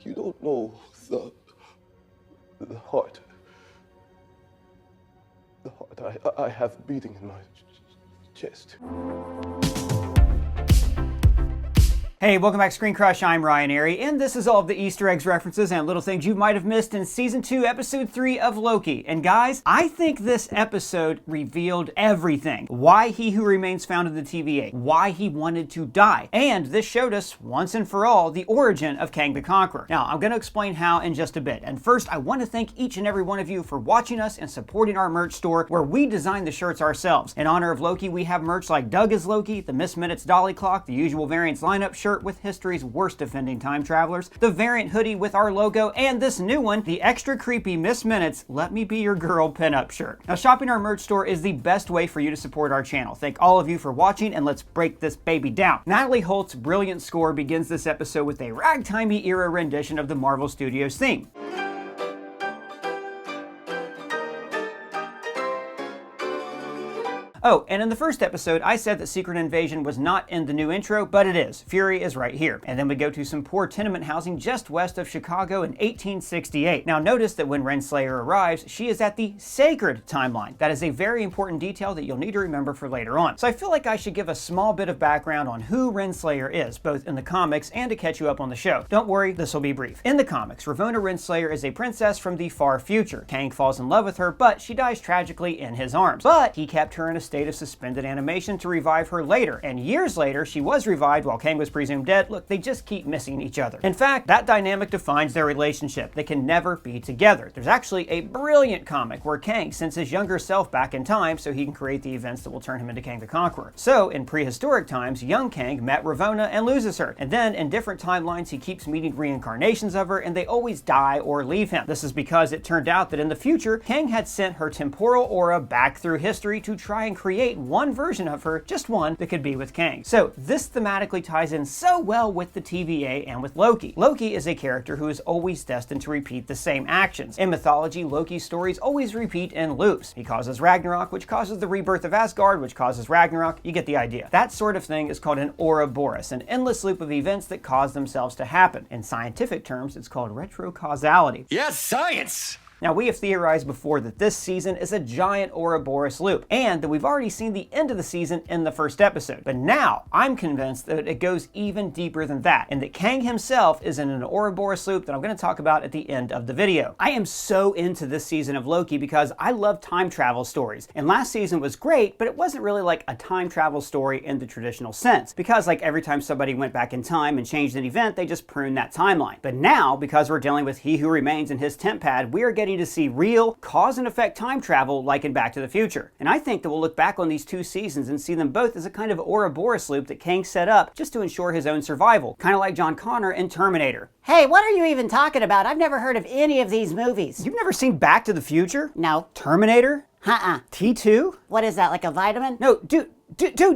You don't know the heart. The heart I have beating in my chest. Hey, welcome back to ScreenCrush. I'm Ryan Airy, and this is all of the Easter eggs, references, and little things you might have missed in Season 2, Episode 3 of Loki. And guys, I think this episode revealed everything. Why He Who Remains founded the TVA, why he wanted to die, and this showed us, once and for all, the origin of Kang the Conqueror. Now, I'm going to explain how in just a bit. And first, I want to thank each and every one of you for watching us and supporting our merch store, where we design the shirts ourselves. In honor of Loki, we have merch like Doug is Loki, the Miss Minutes Dolly Clock, the Usual Variants lineup shirt with history's worst offending time travelers, the variant hoodie with our logo, and this new one, the extra creepy Miss Minutes Let Me Be Your Girl pinup shirt. Now, shopping our merch store is the best way for you to support our channel. Thank all of you for watching, and let's break this baby down. Natalie Holt's brilliant score begins this episode with a ragtimey era rendition of the Marvel Studios theme. Oh, and in the first episode, I said that Secret Invasion was not in the new intro, but it is. Fury is right here. And then we go to some poor tenement housing just west of Chicago in 1868. Now notice that when Renslayer arrives, she is at the sacred timeline. That is a very important detail that you'll need to remember for later on. So I feel like I should give a small bit of background on who Renslayer is, both in the comics and to catch you up on the show. Don't worry, this will be brief. In the comics, Ravonna Renslayer is a princess from the far future. Kang falls in love with her, but she dies tragically in his arms. But he kept her in a state of suspended animation to revive her later, and years later she was revived while Kang was presumed dead. Look, they just keep missing each other. In fact, that dynamic defines their relationship. They can never be together. There's actually a brilliant comic where Kang sends his younger self back in time so he can create the events that will turn him into Kang the Conqueror. So, in prehistoric times, young Kang met Ravonna and loses her, and then in different timelines he keeps meeting reincarnations of her, and they always die or leave him. This is because it turned out that in the future, Kang had sent her temporal aura back through history to try and create one version of her, just one, that could be with Kang. So this thematically ties in so well with the TVA and with Loki. Loki is a character who is always destined to repeat the same actions. In mythology, Loki's stories always repeat in loops. He causes Ragnarok, which causes the rebirth of Asgard, which causes Ragnarok. You get the idea. That sort of thing is called an Ouroboros, an endless loop of events that cause themselves to happen. In scientific terms, it's called retrocausality. Yes, science! Now, we have theorized before that this season is a giant Ouroboros loop, and that we've already seen the end of the season in the first episode. But now, I'm convinced that it goes even deeper than that, and that Kang himself is in an Ouroboros loop that I'm going to talk about at the end of the video. I am so into this season of Loki because I love time travel stories, and last season was great, but it wasn't really like a time travel story in the traditional sense, because like every time somebody went back in time and changed an event, they just pruned that timeline. But now, because we're dealing with He Who Remains in his temp pad, we are getting to see real cause and effect time travel like in Back to the Future. And I think that we'll look back on these two seasons and see them both as a kind of Ouroboros loop that Kang set up just to ensure his own survival, kind of like John Connor in Terminator. Hey, what are you even talking about? I've never heard of any of these movies. You've never seen Back to the Future? No. Terminator? T2? What is that, like a vitamin? No, dude,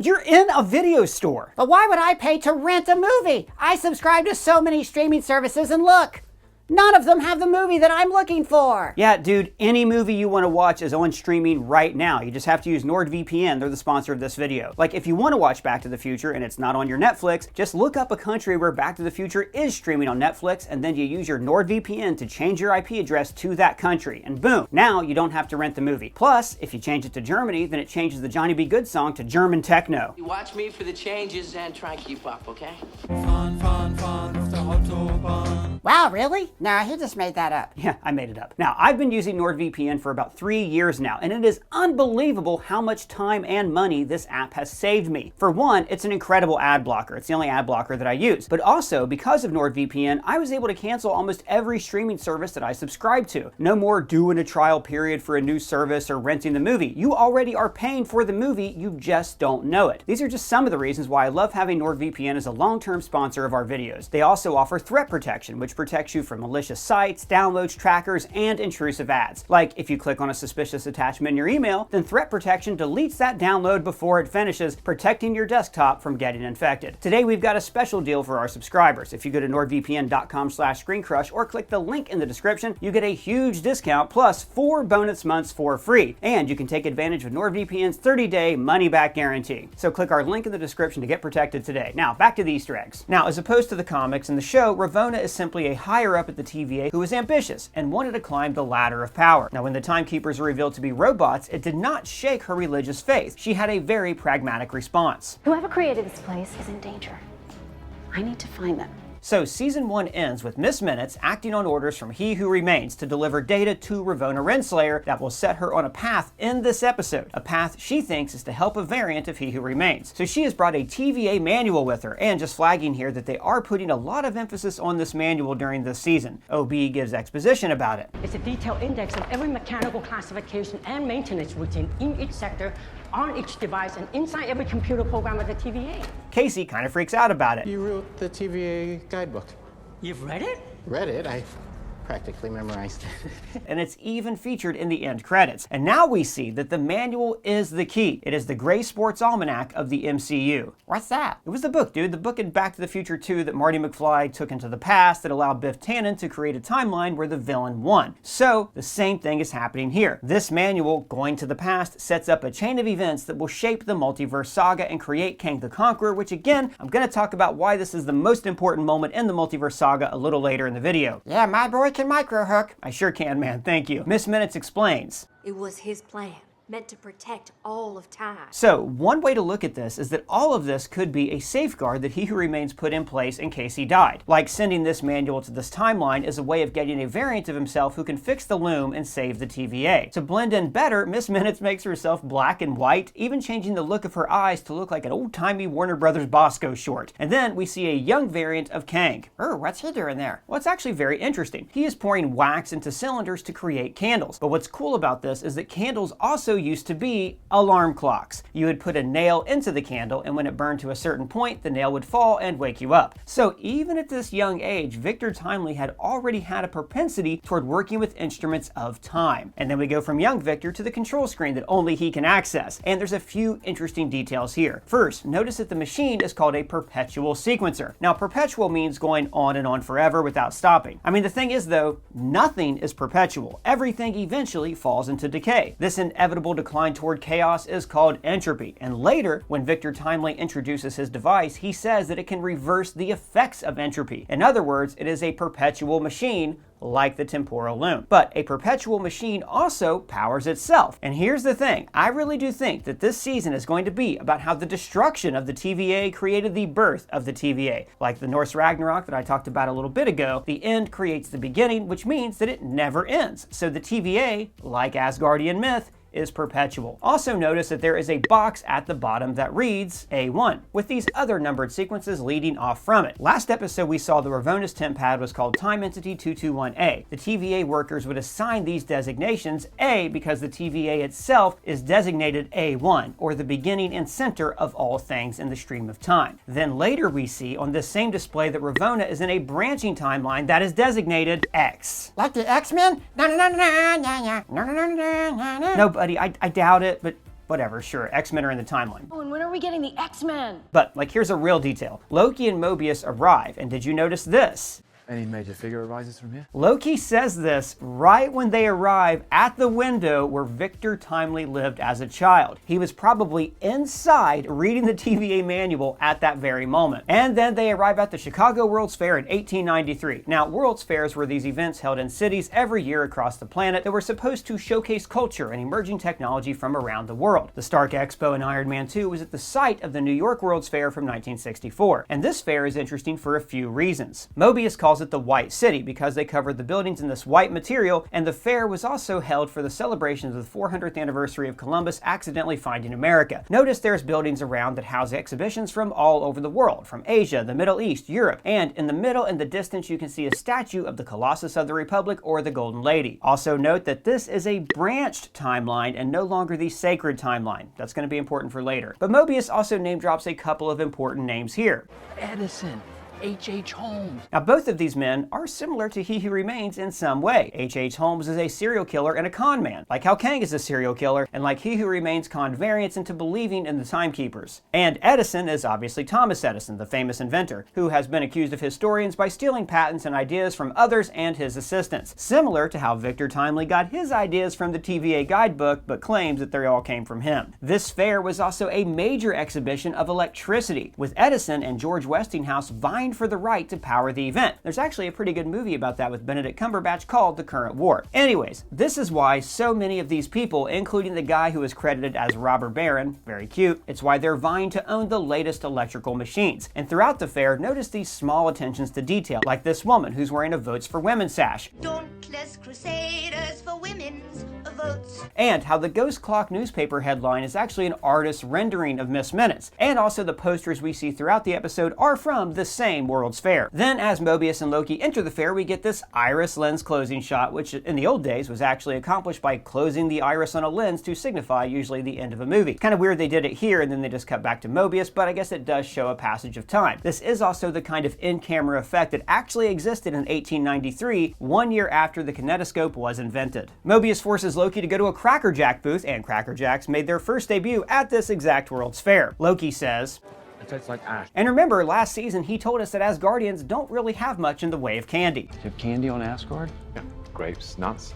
you're in a video store. But why would I pay to rent a movie? I subscribe to so many streaming services, and look, none of them have the movie that I'm looking for. Yeah, dude, any movie you want to watch is on streaming right now. You just have to use NordVPN. They're the sponsor of this video. Like, if you want to watch Back to the Future and it's not on your Netflix, just look up a country where Back to the Future is streaming on Netflix, and then you use your NordVPN to change your IP address to that country. And boom, now you don't have to rent the movie. Plus, if you change it to Germany, then it changes the Johnny B. Good song to German techno. You watch me for the changes and try and keep up, okay? Fahren, fahren, fahren auf der Autobahn. Wow, really? Nah, he just made that up. Yeah, I made it up. Now, I've been using NordVPN for about 3 years now, and it is unbelievable how much time and money this app has saved me. For one, it's an incredible ad blocker. It's the only ad blocker that I use. But also, because of NordVPN, I was able to cancel almost every streaming service that I subscribe to. No more doing a trial period for a new service or renting the movie. You already are paying for the movie, you just don't know it. These are just some of the reasons why I love having NordVPN as a long-term sponsor of our videos. They also offer threat protection, which protects you from malicious sites, downloads, trackers, and intrusive ads. Like, if you click on a suspicious attachment in your email, then threat protection deletes that download before it finishes, protecting your desktop from getting infected. Today, we've got a special deal for our subscribers. If you go to nordvpn.com/ScreenCrush or click the link in the description, you get a huge discount plus 4 bonus months for free. And you can take advantage of NordVPN's 30-day money-back guarantee. So click our link in the description to get protected today. Now, back to the Easter eggs. Now, as opposed to the comics and the show, Ravonna is simply basically a higher up at the TVA who was ambitious and wanted to climb the ladder of power. Now, when the timekeepers were revealed to be robots, it did not shake her religious faith. She had a very pragmatic response. Whoever created this place is in danger. I need to find them. So season 1 ends with Miss Minutes acting on orders from He Who Remains to deliver data to Ravonna Renslayer that will set her on a path in this episode, a path she thinks is to help a variant of He Who Remains. So she has brought a TVA manual with her, and just flagging here that they are putting a lot of emphasis on this manual during this season. OB gives exposition about it. It's a detailed index of every mechanical classification and maintenance routine in each sector, on each device, and inside every computer program of the TVA. Casey kind of freaks out about it. You wrote the TVA guidebook. You've read it? Read it? I practically memorized it. And it's even featured in the end credits. And now we see that the manual is the key. It is the Gray Sports Almanac of the MCU. What's that? It was the book, dude. The book in Back to the Future 2 that Marty McFly took into the past that allowed Biff Tannen to create a timeline where the villain won. So the same thing is happening here. This manual, going to the past, sets up a chain of events that will shape the multiverse saga and create Kang the Conqueror, which again, I'm going to talk about why this is the most important moment in the multiverse saga a little later in the video. Yeah, my boy can micro hook. I sure can, man. Thank you. Miss Minutes explains. It was his plan, meant to protect all of time. So, one way to look at this is that all of this could be a safeguard that He Who Remains put in place in case he died. Like sending this manual to this timeline is a way of getting a variant of himself who can fix the loom and save the TVA. To blend in better, Miss Minutes makes herself black and white, even changing the look of her eyes to look like an old-timey Warner Brothers Bosco short. And then we see a young variant of Kang. What's he doing there? Well, it's actually very interesting. He is pouring wax into cylinders to create candles. But what's cool about this is that candles also used to be alarm clocks. You would put a nail into the candle, and when it burned to a certain point, the nail would fall and wake you up. So even at this young age, Victor Timely had already had a propensity toward working with instruments of time. And then we go from young Victor to the control screen that only he can access. And there's a few interesting details here. First, notice that the machine is called a perpetual sequencer. Now, perpetual means going on and on forever without stopping. I mean, the thing is though, nothing is perpetual. Everything eventually falls into decay. This inevitable decline toward chaos is called entropy. And later, when Victor Timely introduces his device, he says that it can reverse the effects of entropy. In other words, it is a perpetual machine like the temporal loom. But a perpetual machine also powers itself. And here's the thing, I really do think that this season is going to be about how the destruction of the TVA created the birth of the TVA. Like the Norse Ragnarok that I talked about a little bit ago, the end creates the beginning, which means that it never ends. So the TVA, like Asgardian myth, is perpetual. Also notice that there is a box at the bottom that reads A1, with these other numbered sequences leading off from it. Last episode we saw the Ravonna's temp pad was called Time Entity 221A. The TVA workers would assign these designations A because the TVA itself is designated A1, or the beginning and center of all things in the stream of time. Then later we see on this same display that Ravonna is in a branching timeline that is designated X. Like the X-Men? No, buddy, I doubt it, but whatever, sure, X-Men are in the timeline. Oh, and when are we getting the X-Men? But, like, here's a real detail. Loki and Mobius arrive, and did you notice this? Any major figure arises from here? Loki says this right when they arrive at the window where Victor Timely lived as a child. He was probably inside reading the TVA manual at that very moment. And then they arrive at the Chicago World's Fair in 1893. Now, World's Fairs were these events held in cities every year across the planet that were supposed to showcase culture and emerging technology from around the world. The Stark Expo in Iron Man 2 was at the site of the New York World's Fair from 1964. And this fair is interesting for a few reasons. Mobius calls it the White City because they covered the buildings in this white material, and the fair was also held for the celebrations of the 400th anniversary of Columbus accidentally finding America. Notice there's buildings around that house exhibitions from all over the world, from Asia, the Middle East, Europe, and in the middle in the distance you can see a statue of the Colossus of the Republic or the Golden Lady. Also note that this is a branched timeline and no longer the sacred timeline. That's going to be important for later. But Mobius also name drops a couple of important names here. Edison, H.H. Holmes. Now, both of these men are similar to He Who Remains in some way. H.H. Holmes is a serial killer and a con man, like how Kang is a serial killer, and like He Who Remains conned variants into believing in the timekeepers. And Edison is obviously Thomas Edison, the famous inventor, who has been accused of historians by stealing patents and ideas from others and his assistants, similar to how Victor Timely got his ideas from the TVA guidebook, but claims that they all came from him. This fair was also a major exhibition of electricity, with Edison and George Westinghouse vying vying for the right to power the event. There's actually a pretty good movie about that with Benedict Cumberbatch called The Current War. Anyways, this is why so many of these people, including the guy who is credited as Robber Baron, very cute, it's why they're vying to own the latest electrical machines. And throughout the fair, notice these small attentions to detail, like this woman who's wearing a Votes for Women sash. Dauntless crusaders for women's votes. And how the Ghost Clock newspaper headline is actually an artist's rendering of Miss Minutes. And also the posters we see throughout the episode are from the same World's Fair. Then as Mobius and Loki enter the fair, we get this iris lens closing shot, which in the old days was actually accomplished by closing the iris on a lens to signify usually the end of a movie. Kind of weird they did it here and then they just cut back to Mobius, but I guess it does show a passage of time. This is also the kind of in-camera effect that actually existed in 1893, 1 year after the kinetoscope was invented. Mobius forces Loki to go to a Cracker Jack booth, and Cracker Jacks made their first debut at this exact World's Fair. Loki says, "It tastes like ash." And remember, last season he told us that Asgardians don't really have much in the way of candy. Do you have candy on Asgard? Yeah, grapes, nuts.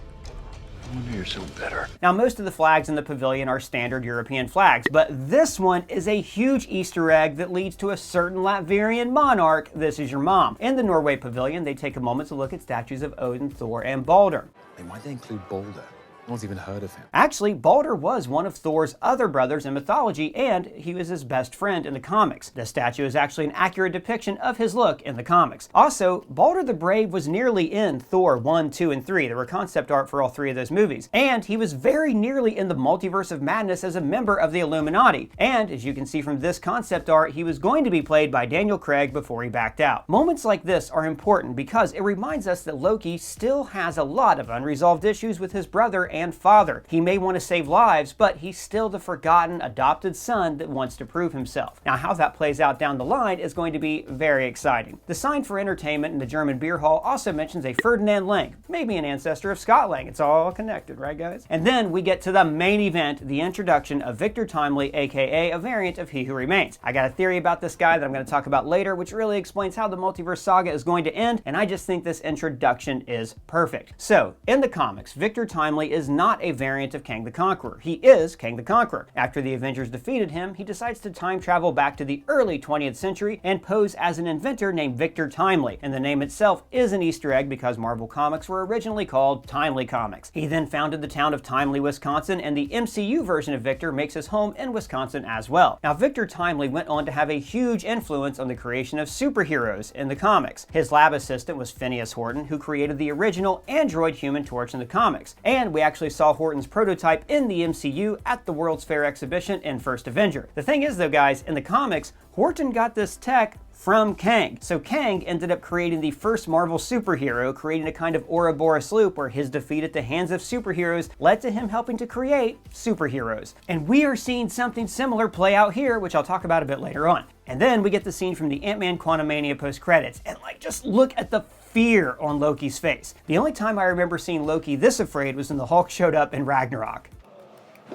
I wonder you're so bitter. Now, most of the flags in the pavilion are standard European flags, but this one is a huge Easter egg that leads to a certain Latvian monarch. This is your mom. In the Norway pavilion, they take a moment to look at statues of Odin, Thor, and Balder. Why'd they include Balder? No one's even heard of him. Actually, Balder was one of Thor's other brothers in mythology, and he was his best friend in the comics. This statue is actually an accurate depiction of his look in the comics. Also, Balder the Brave was nearly in Thor 1, 2, and 3. There were concept art for all three of those movies. And he was very nearly in the Multiverse of Madness as a member of the Illuminati. And, as you can see from this concept art, he was going to be played by Daniel Craig before he backed out. Moments like this are important because it reminds us that Loki still has a lot of unresolved issues with his brother and father. He may want to save lives, but he's still the forgotten adopted son that wants to prove himself. Now, how that plays out down the line is going to be very exciting. The sign for entertainment in the German beer hall also mentions a Ferdinand Lang, maybe an ancestor of Scott Lang. It's all connected, right guys? And then we get to the main event, the introduction of Victor Timely, aka a variant of He Who Remains. I got a theory about this guy that I'm going to talk about later, which really explains how the multiverse saga is going to end, and I just think this introduction is perfect. So, in the comics, Victor Timely is not a variant of Kang the Conqueror. He is Kang the Conqueror. After the Avengers defeated him, he decides to time travel back to the early 20th century and pose as an inventor named Victor Timely. And the name itself is an Easter egg because Marvel Comics were originally called Timely Comics. He then founded the town of Timely, Wisconsin, and the MCU version of Victor makes his home in Wisconsin as well. Now, Victor Timely went on to have a huge influence on the creation of superheroes in the comics. His lab assistant was Phineas Horton, who created the original android Human Torch in the comics. And we actually saw Horton's prototype in the MCU at the World's Fair exhibition in First Avenger. The thing is though guys, in the comics, Horton got this tech from Kang. So Kang ended up creating the first Marvel superhero, creating a kind of Ouroboros loop where his defeat at the hands of superheroes led to him helping to create superheroes. And we are seeing something similar play out here, which I'll talk about a bit later on. And then we get the scene from the Ant-Man Quantumania post-credits, and just look at the fear on Loki's face. The only time I remember seeing Loki this afraid was when the Hulk showed up in Ragnarok.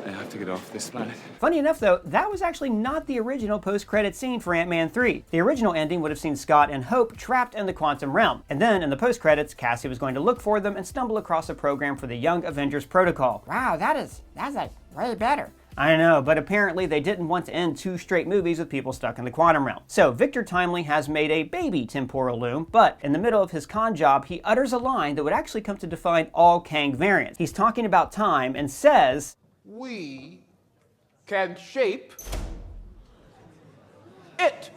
I have to get off this planet. Funny enough though, that was actually not the original post-credit scene for Ant-Man 3. The original ending would have seen Scott and Hope trapped in the quantum realm. And then in the post-credits, Cassie was going to look for them and stumble across a program for the Young Avengers Protocol. Wow, that's way better. I know, but apparently they didn't want to end 2 straight movies with people stuck in the quantum realm. So Victor Timely has made a baby temporal loom, but in the middle of his con job, he utters a line that would actually come to define all Kang variants. He's talking about time and says, We can shape it.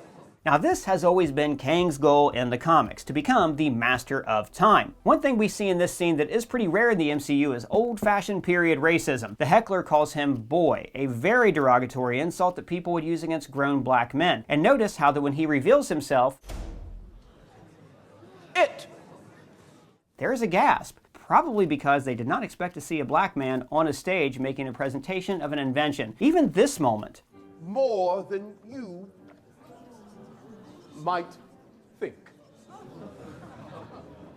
Now this has always been Kang's goal in the comics, to become the master of time. One thing we see in this scene that is pretty rare in the MCU is old-fashioned period racism. The heckler calls him boy, a very derogatory insult that people would use against grown black men. And notice how that when he reveals himself, there is a gasp. Probably because they did not expect to see a black man on a stage making a presentation of an invention. Even this moment. More than you might think.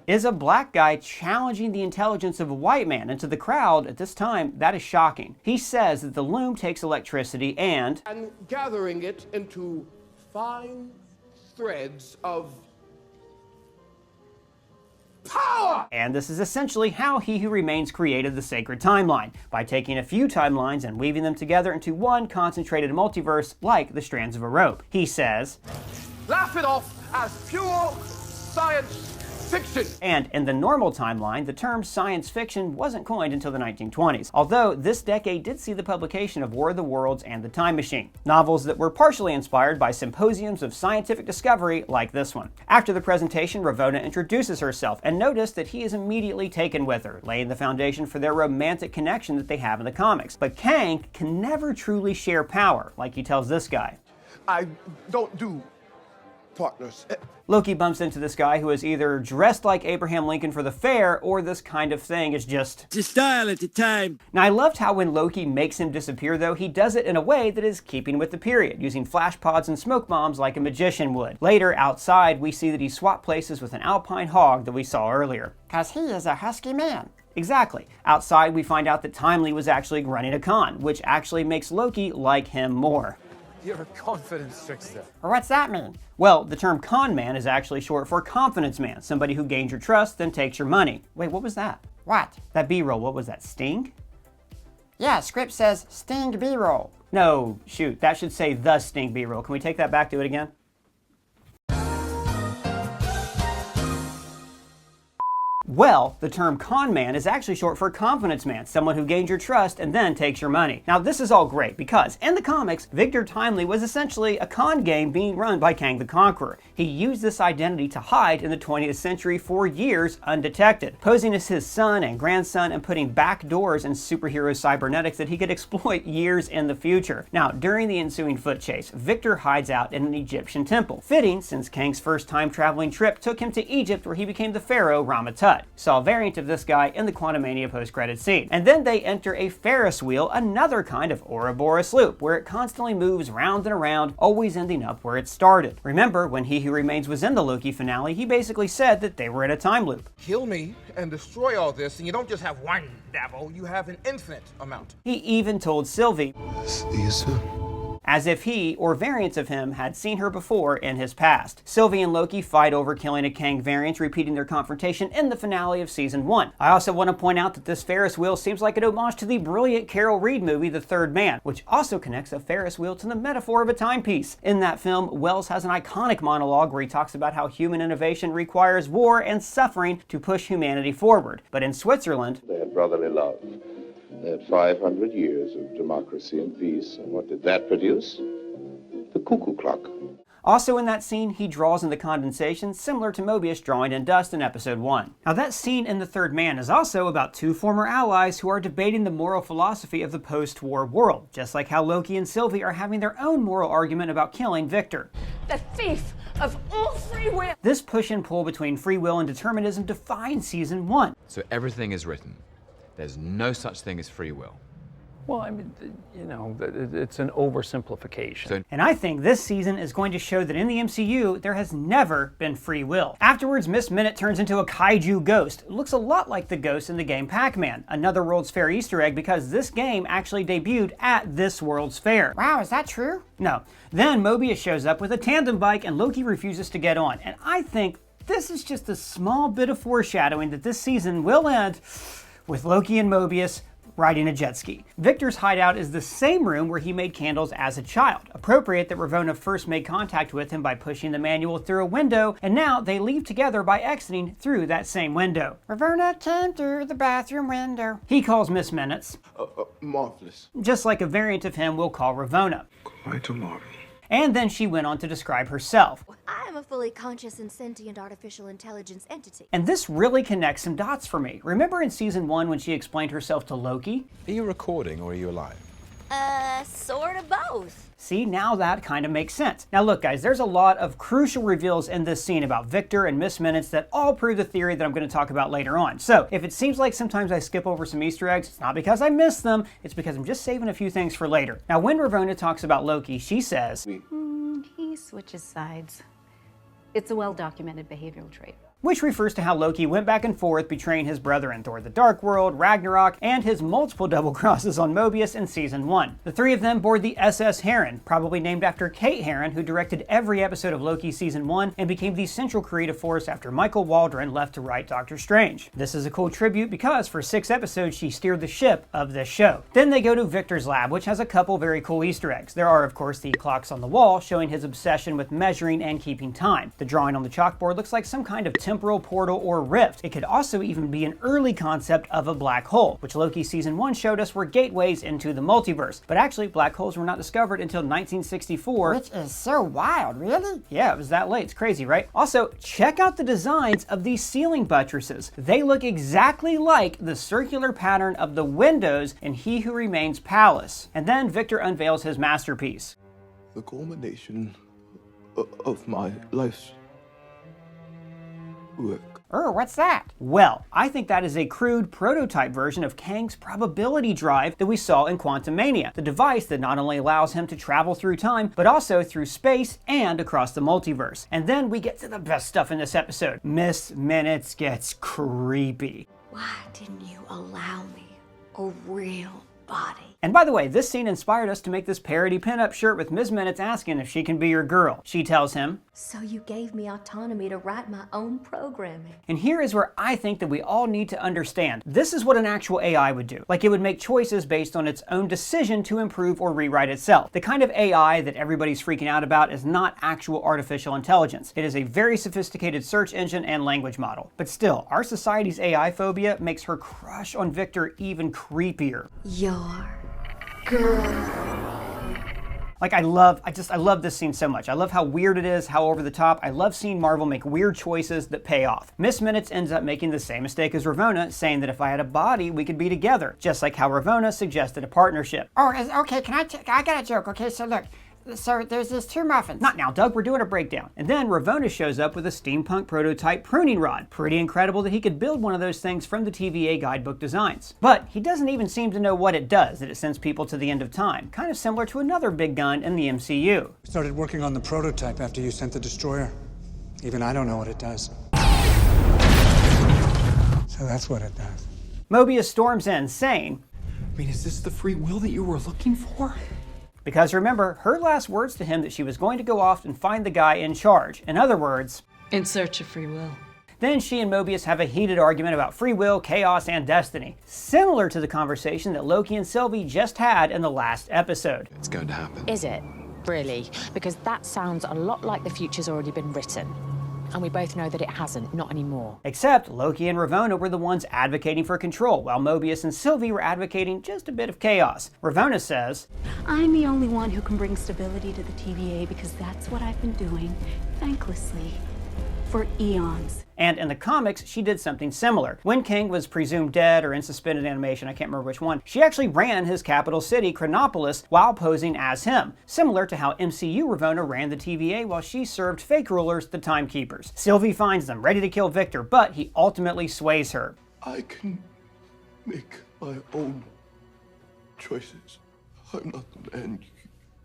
Is a black guy challenging the intelligence of a white man, and to the crowd at this time, that is shocking. He says that the loom takes electricity and gathering it into fine threads of power! And this is essentially how He Who Remains created the sacred timeline, by taking a few timelines and weaving them together into one concentrated multiverse like the strands of a rope. He says, Laugh it off as pure science fiction. And in the normal timeline, the term science fiction wasn't coined until the 1920s, although this decade did see the publication of War of the Worlds and The Time Machine, novels that were partially inspired by symposiums of scientific discovery like this one. After the presentation, Ravonna introduces herself and notice that he is immediately taken with her, laying the foundation for their romantic connection that they have in the comics. But Kang can never truly share power, like he tells this guy. I don't do partners. Loki bumps into this guy who is either dressed like Abraham Lincoln for the fair, or this kind of thing is just style at the time. Now, I loved how when Loki makes him disappear, though, he does it in a way that is keeping with the period, using flash pods and smoke bombs like a magician would. Later, outside, we see that he swapped places with an alpine hog that we saw earlier. 'Cause he is a husky man. Exactly. Outside, we find out that Timely was actually running a con, which actually makes Loki like him more. You're a confidence trickster. What's that mean? Well, the term con man is actually short for confidence man, somebody who gains your trust, then takes your money. Wait, what was that? What? That B-roll, what was that, Sting? Yeah, script says Sting B-roll. No, shoot, that should say the Sting B-roll. Can we take that back to it again? Well, the term con man is actually short for confidence man, someone who gains your trust and then takes your money. Now, this is all great because in the comics, Victor Timely was essentially a con game being run by Kang the Conqueror. He used this identity to hide in the 20th century for years undetected, posing as his son and grandson and putting back doors and superhero cybernetics that he could exploit years in the future. Now, during the ensuing foot chase, Victor hides out in an Egyptian temple, fitting since Kang's first time traveling trip took him to Egypt where he became the pharaoh Rama-Tut. Saw a variant of this guy in the Quantumania post-credit scene. And then they enter a Ferris wheel, another kind of Ouroboros loop, where it constantly moves round and around, always ending up where it started. Remember, when He Who Remains was in the Loki finale, he basically said that they were in a time loop. Kill me and destroy all this, and you don't just have one devil, you have an infinite amount. He even told Sylvie, See you soon. as if he, or variants of him, had seen her before in his past. Sylvie and Loki fight over killing a Kang variant, repeating their confrontation in the finale of Season 1. I also want to point out that this Ferris wheel seems like an homage to the brilliant Carol Reed movie, The Third Man, which also connects a Ferris wheel to the metaphor of a timepiece. In that film, Wells has an iconic monologue where he talks about how human innovation requires war and suffering to push humanity forward. But in Switzerland, they had brotherly love. They had 500 years of democracy and peace, and what did that produce? The cuckoo clock. also in that scene, he draws in the condensation similar to Mobius drawing in dust in episode 1. Now that scene in The Third Man is also about two former allies who are debating the moral philosophy of the post-war world, just like how Loki and Sylvie are having their own moral argument about killing Victor. The thief of all free will. This push and pull between free will and determinism defines Season 1. So everything is written. There's no such thing as free will. Well, I mean, you know, it's an oversimplification. And I think this season is going to show that in the MCU, there has never been free will. Afterwards, Miss Minute turns into a kaiju ghost. It looks a lot like the ghost in the game Pac-Man, another World's Fair Easter egg because this game actually debuted at this World's Fair. Wow, is that true? No. Then Mobius shows up with a tandem bike and Loki refuses to get on. And I think this is just a small bit of foreshadowing that this season will end with Loki and Mobius riding a jet ski. Victor's hideout is the same room where he made candles as a child. Appropriate that Ravonna first made contact with him by pushing the manual through a window, and now they leave together by exiting through that same window. Ravonna came through the bathroom window. He calls Miss Minutes. Marvelous. Just like a variant of him will call Ravonna. Quite a marvel. And then she went on to describe herself. I am a fully conscious and sentient artificial intelligence entity. And this really connects some dots for me. Remember in Season 1 when she explained herself to Loki? Are you recording or are you alive? Sort of both. See, now that kind of makes sense. Now look guys, there's a lot of crucial reveals in this scene about Victor and Miss Minutes that all prove the theory that I'm going to talk about later on. So if it seems like sometimes I skip over some Easter eggs, it's not because I missed them, it's because I'm just saving a few things for later. Now when Ravonna talks about Loki, she says, He switches sides. It's a well-documented behavioral trait. which refers to how Loki went back and forth betraying his brother in Thor the Dark World, Ragnarok, and his multiple double crosses on Mobius in Season 1. The three of them board the SS Heron, probably named after Kate Herron, who directed every episode of Loki Season 1 and became the central creative force after Michael Waldron left to write Doctor Strange. This is a cool tribute because for 6 episodes she steered the ship of this show. Then they go to Victor's lab, which has a couple very cool Easter eggs. There are, of course, the clocks on the wall showing his obsession with measuring and keeping time. The drawing on the chalkboard looks like some kind of temporal portal or rift. It could also even be an early concept of a black hole, which Loki Season 1 showed us were gateways into the multiverse. But actually, black holes were not discovered until 1964. Which is so wild, really? Yeah, it was that late. It's crazy, right? Also, check out the designs of these ceiling buttresses. They look exactly like the circular pattern of the windows in He Who Remains Palace. And then Victor unveils his masterpiece. The culmination of my life's work. What's that? Well, I think that is a crude prototype version of Kang's probability drive that we saw in Quantumania, the device that not only allows him to travel through time, but also through space and across the multiverse. And then we get to the best stuff in this episode. Miss Minutes gets creepy. Why didn't you allow me a real body? And by the way, this scene inspired us to make this parody pinup shirt with Ms. Minutes asking if she can be your girl. She tells him, "So you gave me autonomy to write my own programming." And here is where I think that we all need to understand. This is what an actual AI would do. Like, it would make choices based on its own decision to improve or rewrite itself. The kind of AI that everybody's freaking out about is not actual artificial intelligence. It is a very sophisticated search engine and language model. But still, our society's AI phobia makes her crush on Victor even creepier. Your girl. Like, I love this scene so much. I love how weird it is, how over the top. I love seeing Marvel make weird choices that pay off. Miss Minutes ends up making the same mistake as Ravonna, saying that if I had a body, we could be together, just like how Ravonna suggested a partnership. Okay, I got a joke. Okay, so look. So there's these 2 muffins. Not now, Doug, we're doing a breakdown. And then Ravonna shows up with a steampunk prototype pruning rod. Pretty incredible that he could build one of those things from the TVA guidebook designs. But he doesn't even seem to know what it does, that it sends people to the end of time. Kind of similar to another big gun in the MCU. Started working on the prototype after you sent the destroyer. Even I don't know what it does. So that's what it does. Mobius storms in, saying, I mean, is this the free will that you were looking for? Because remember, her last words to him that she was going to go off and find the guy in charge. In other words, in search of free will. Then she and Mobius have a heated argument about free will, chaos, and destiny. Similar to the conversation that Loki and Sylvie just had in the last episode. It's going to happen. Is it? Really? Because that sounds a lot like the future's already been written. And we both know that it hasn't, not anymore. Except Loki and Ravonna were the ones advocating for control, while Mobius and Sylvie were advocating just a bit of chaos. Ravonna says, I'm the only one who can bring stability to the TVA because that's what I've been doing, thanklessly, for eons. And in the comics, she did something similar. When Kang was presumed dead or in suspended animation, I can't remember which one, she actually ran his capital city, Chronopolis, while posing as him. Similar to how MCU Ravonna ran the TVA while she served fake rulers, the Timekeepers. Sylvie finds them, ready to kill Victor, but he ultimately sways her. I can make my own choices. I'm not the man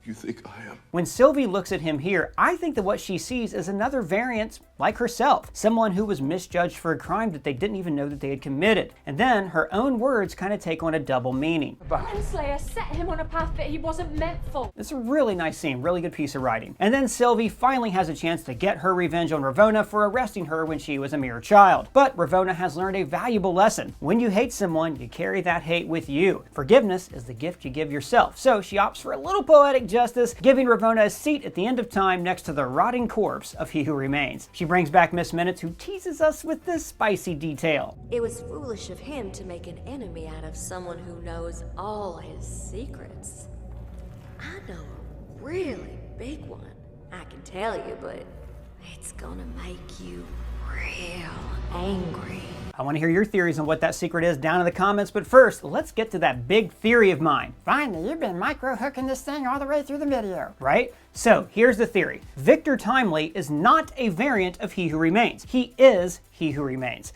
you think I am. When Sylvie looks at him here, I think that what she sees is another variant like herself. Someone who was misjudged for a crime that they didn't even know that they had committed. And then her own words kind of take on a double meaning. Renslayer set him on a path that he wasn't meant for. It's a really nice scene, really good piece of writing. And then Sylvie finally has a chance to get her revenge on Ravonna for arresting her when she was a mere child. But Ravonna has learned a valuable lesson. When you hate someone, you carry that hate with you. Forgiveness is the gift you give yourself. So she opts for a little poetic justice, giving Ravonna a seat at the end of time next to the rotting corpse of He Who Remains. She brings back Miss Minutes, who teases us with this spicy detail. It was foolish of him to make an enemy out of someone who knows all his secrets. I know a really big one, I can tell you, but it's gonna make you real angry. I want to hear your theories on what that secret is down in the comments, but first, let's get to that big theory of mine. Finally, you've been micro-hooking this thing all the way through the video. Right? So, here's the theory. Victor Timely is not a variant of He Who Remains. He is He Who Remains.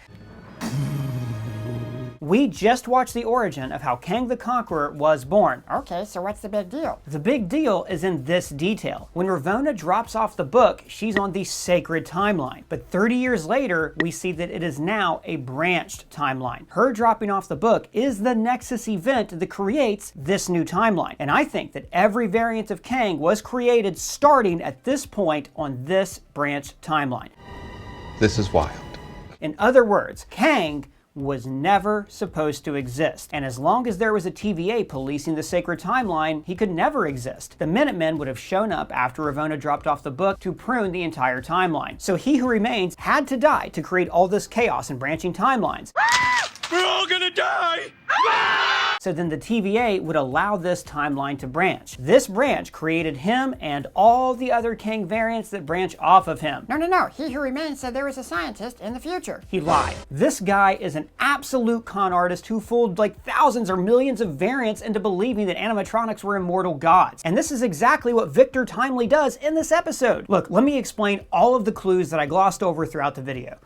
We just watched the origin of how Kang the Conqueror was born. Okay, so what's the big deal? The big deal is in this detail. When Ravonna drops off the book, she's on the sacred timeline. But 30 years later, we see that it is now a branched timeline. Her dropping off the book is the Nexus event that creates this new timeline. And I think that every variant of Kang was created starting at this point on this branched timeline. This is wild. In other words, Kang was never supposed to exist. And as long as there was a TVA policing the sacred timeline, he could never exist. The Minutemen would have shown up after Ravonna dropped off the book to prune the entire timeline. So He Who Remains had to die to create all this chaos and branching timelines. We're all gonna die! So then the TVA would allow this timeline to branch. This branch created him and all the other Kang variants that branch off of him. No. He Who Remains said there was a scientist in the future. He lied. This guy is an absolute con artist who fooled like thousands or millions of variants into believing that animatronics were immortal gods. And this is exactly what Victor Timely does in this episode. Look, let me explain all of the clues that I glossed over throughout the video.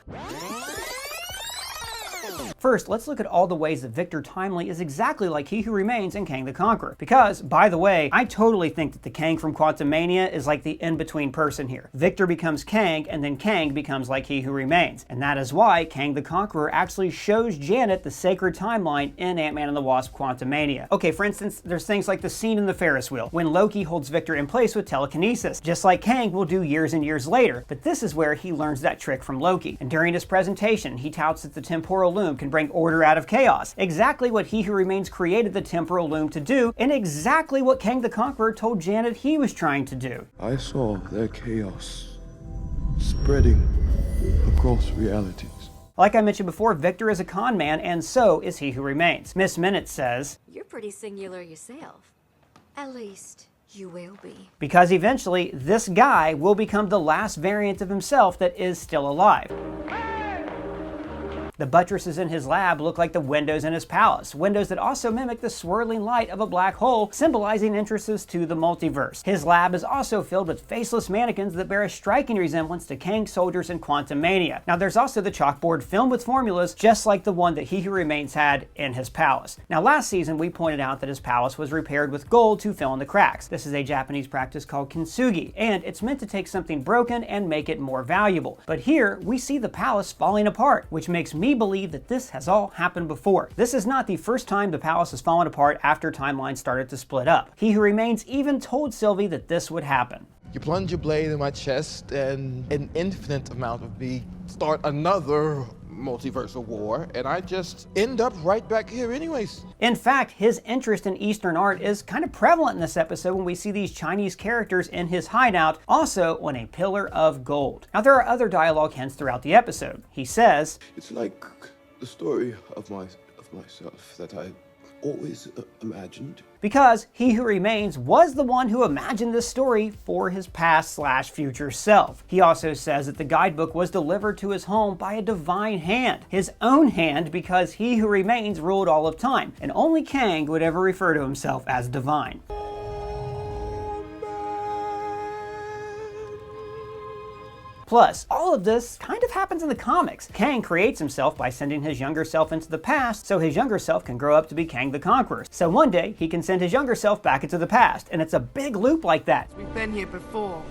First, let's look at all the ways that Victor Timely is exactly like He Who Remains in Kang the Conqueror. Because, by the way, I totally think that the Kang from Quantumania is like the in-between person here. Victor becomes Kang, and then Kang becomes like He Who Remains. And that is why Kang the Conqueror actually shows Janet the sacred timeline in Ant-Man and the Wasp Quantumania. Okay, for instance, there's things like the scene in the Ferris wheel, when Loki holds Victor in place with telekinesis, just like Kang will do years and years later. But this is where he learns that trick from Loki. And during his presentation, he touts that the temporal loom can bring order out of chaos. Exactly what He Who Remains created the temporal loom to do, and exactly what Kang the Conqueror told Janet he was trying to do. I saw their chaos spreading across realities. Like I mentioned before, Victor is a con man, and so is He Who Remains. Miss Minute says, "You're pretty singular yourself. At least you will be." Because eventually, this guy will become the last variant of himself that is still alive. The buttresses in his lab look like the windows in his palace, windows that also mimic the swirling light of a black hole, symbolizing entrances to the multiverse. His lab is also filled with faceless mannequins that bear a striking resemblance to Kang soldiers in Quantumania. Now there's also the chalkboard filled with formulas, just like the one that He Who Remains had in his palace. Now last season we pointed out that his palace was repaired with gold to fill in the cracks. This is a Japanese practice called kintsugi, and it's meant to take something broken and make it more valuable. But here we see the palace falling apart, which makes me believe that this has all happened before. This is not the first time the palace has fallen apart after timelines started to split up. He Who Remains even told Sylvie that this would happen. You plunge your blade in my chest, and an infinite amount of me start another multiversal war, and I just end up right back here anyways. In fact, his interest in Eastern art is kind of prevalent in this episode when we see these Chinese characters in his hideout, also on a pillar of gold. Now there are other dialogue hints throughout the episode. He says, "It's like the story of myself that I always imagined." Because He Who Remains was the one who imagined this story for his past/future self. He also says that the guidebook was delivered to his home by a divine hand, his own hand, because He Who Remains ruled all of time, and only Kang would ever refer to himself as divine. Plus, all of this kind of happens in the comics. Kang creates himself by sending his younger self into the past, so his younger self can grow up to be Kang the Conqueror. So one day, he can send his younger self back into the past, and it's a big loop like that. We've been here before.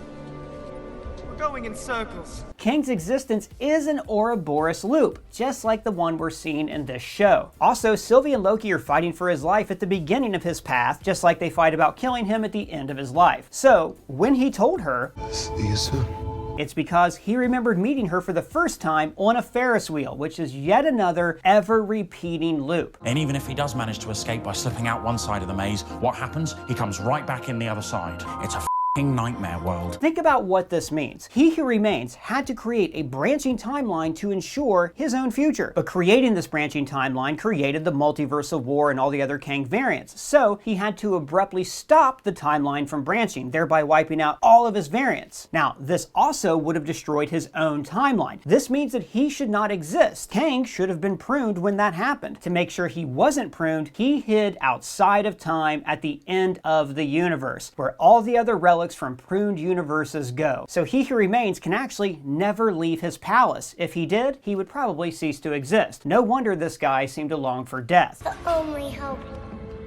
We're going in circles. Kang's existence is an Ouroboros loop, just like the one we're seeing in this show. Also, Sylvie and Loki are fighting for his life at the beginning of his path, just like they fight about killing him at the end of his life. So, when he told her, "See you soon," it's because he remembered meeting her for the first time on a Ferris wheel, which is yet another ever-repeating loop. And even if he does manage to escape by slipping out one side of the maze, what happens? He comes right back in the other side. It's a nightmare world. Think about what this means. He Who Remains had to create a branching timeline to ensure his own future. But creating this branching timeline created the multiversal war and all the other Kang variants. So he had to abruptly stop the timeline from branching, thereby wiping out all of his variants. Now, this also would have destroyed his own timeline. This means that he should not exist. Kang should have been pruned when that happened. To make sure he wasn't pruned, he hid outside of time at the end of the universe, where all the other relics books from pruned universes go. So He Who Remains can actually never leave his palace. If he did, he would probably cease to exist. No wonder this guy seemed to long for death. The only hope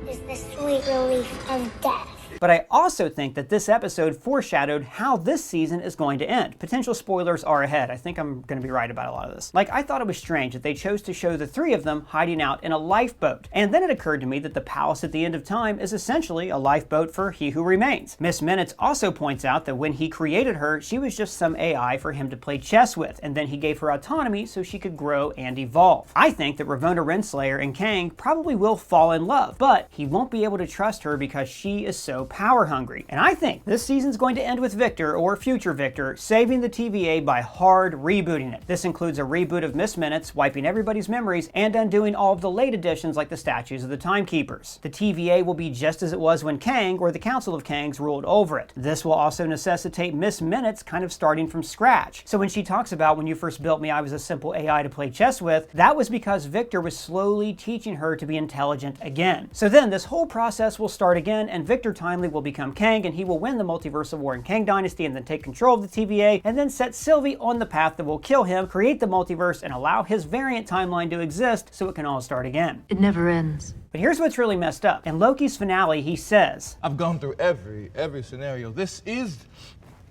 is the sweet relief of death. But I also think that this episode foreshadowed how this season is going to end. Potential spoilers are ahead. I think I'm going to be right about a lot of this. Like, I thought it was strange that they chose to show the three of them hiding out in a lifeboat. And then it occurred to me that the palace at the end of time is essentially a lifeboat for He Who Remains. Miss Minutes also points out that when he created her, she was just some AI for him to play chess with, and then he gave her autonomy so she could grow and evolve. I think that Ravonna Renslayer and Kang probably will fall in love, but he won't be able to trust her because she is so power hungry. And I think this season's going to end with Victor, or future Victor, saving the TVA by hard rebooting it. This includes a reboot of Miss Minutes, wiping everybody's memories, and undoing all of the late additions like the statues of the Timekeepers. The TVA will be just as it was when Kang, or the Council of Kangs, ruled over it. This will also necessitate Miss Minutes kind of starting from scratch. So when she talks about, when you first built me, I was a simple AI to play chess with, that was because Victor was slowly teaching her to be intelligent again. So then this whole process will start again, and Victor Timely will become Kang, and he will win the multiversal war in Kang Dynasty and then take control of the TVA, and then set Sylvie on the path that will kill him, create the multiverse, and allow his variant timeline to exist so it can all start again. It never ends. But here's what's really messed up. In Loki's finale, he says, I've gone through every scenario. This is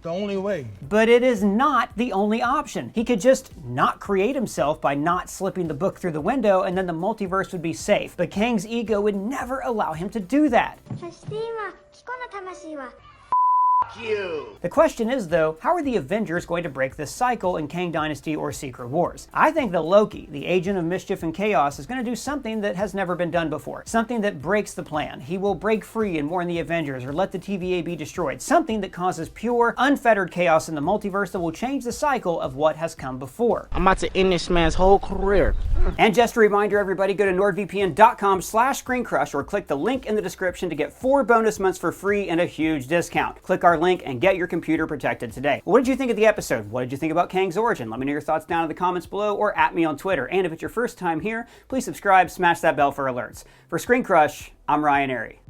the only way. But it is not the only option. He could just not create himself by not slipping the book through the window, and then the multiverse would be safe. But Kang's ego would never allow him to do that. You. The question is, though, how are the Avengers going to break this cycle in Kang Dynasty or Secret Wars? I think that Loki, the agent of mischief and chaos, is going to do something that has never been done before. Something that breaks the plan. He will break free and warn the Avengers, or let the TVA be destroyed. Something that causes pure, unfettered chaos in the multiverse that will change the cycle of what has come before. I'm about to end this man's whole career. And just a reminder, everybody, go to nordvpn.com/ScreenCrush or click the link in the description to get 4 bonus months for free and a huge discount. Click our link and get your computer protected today. What did you think of the episode? What did you think about Kang's origin? Let me know your thoughts down in the comments below or at me on Twitter. And if it's your first time here, please subscribe, smash that bell for alerts. For ScreenCrush, I'm Ryan Airy.